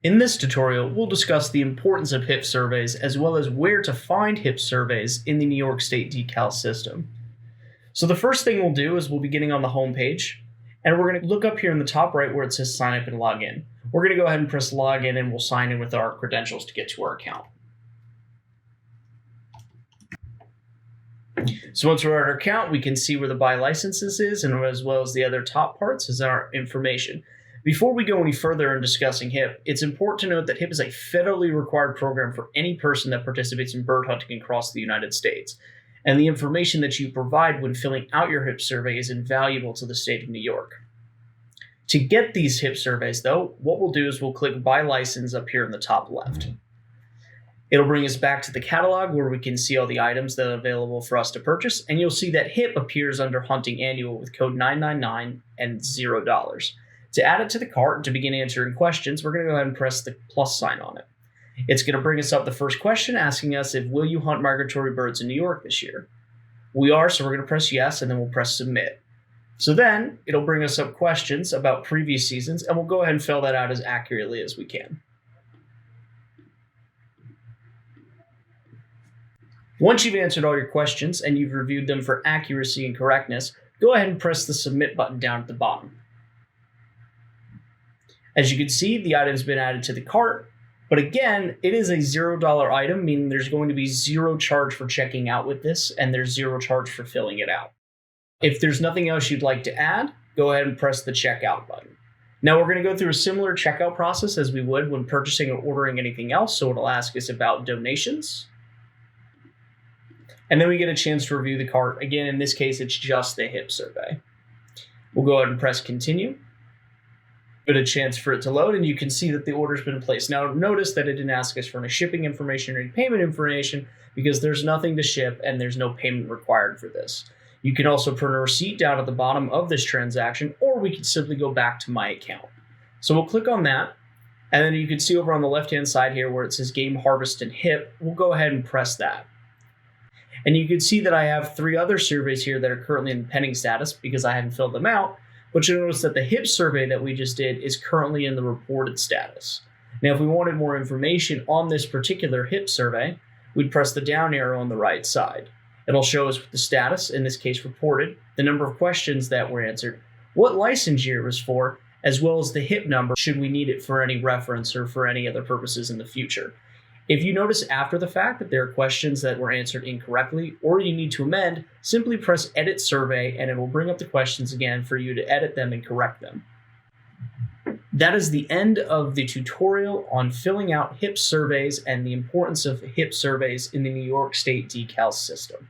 In this tutorial, we'll discuss the importance of HIP surveys as well as where to find HIP surveys in the New York State DECALS system. So the first thing we'll do is we'll be getting on the home page, and we're going to look up here in the top right where it says sign up and log in. We're going to go ahead and press login, and we'll sign in with our credentials to get to our account. So once we're at our account, we can see where the buy licenses is, and as well as the other top parts is our information. Before we go any further in discussing HIP, it's important to note that HIP is a federally required program for any person that participates in bird hunting across the United States. And the information that you provide when filling out your HIP survey is invaluable to the state of New York. To get these HIP surveys, though, what we'll do is we'll click Buy License up here in the top left. It'll bring us back to the catalog where we can see all the items that are available for us to purchase, and you'll see that HIP appears under Hunting Annual with code 999 and $0. To add it to the cart and to begin answering questions, we're going to go ahead and press the plus sign on it. It's going to bring us up the first question asking us if will you hunt migratory birds in New York this year? We are, so we're going to press yes, and then we'll press submit. So then it'll bring us up questions about previous seasons, and we'll go ahead and fill that out as accurately as we can. Once you've answered all your questions and you've reviewed them for accuracy and correctness, go ahead and press the submit button down at the bottom. As you can see, the item's been added to the cart, but again, it is a $0 item, meaning there's going to be zero charge for checking out with this, and there's zero charge for filling it out. If there's nothing else you'd like to add, go ahead and press the checkout button. Now we're going to go through a similar checkout process as we would when purchasing or ordering anything else, so it'll ask us about donations. And then we get a chance to review the cart. Again, in this case, it's just the HIP survey. We'll go ahead and press continue. Give it a chance for it to load, and you can see that the order's been placed. Now notice that it didn't ask us for any shipping information or any payment information because there's nothing to ship and there's no payment required for this. You can also print a receipt down at the bottom of this transaction, or we can simply go back to my account. So we'll click on that, and then you can see over on the left-hand side here where it says Game Harvest and HIP, we'll go ahead and press that. And you can see that I have 3 other surveys here that are currently in pending status because I haven't filled them out. But you'll notice that the HIP survey that we just did is currently in the reported status. Now, if we wanted more information on this particular HIP survey, we'd press the down arrow on the right side. It'll show us the status, in this case reported, the number of questions that were answered, what license year it was for, as well as the HIP number should we need it for any reference or for any other purposes in the future. If you notice after the fact that there are questions that were answered incorrectly or you need to amend, simply press Edit Survey and it will bring up the questions again for you to edit them and correct them. That is the end of the tutorial on filling out HIP surveys and the importance of HIP surveys in the New York State DECALS system.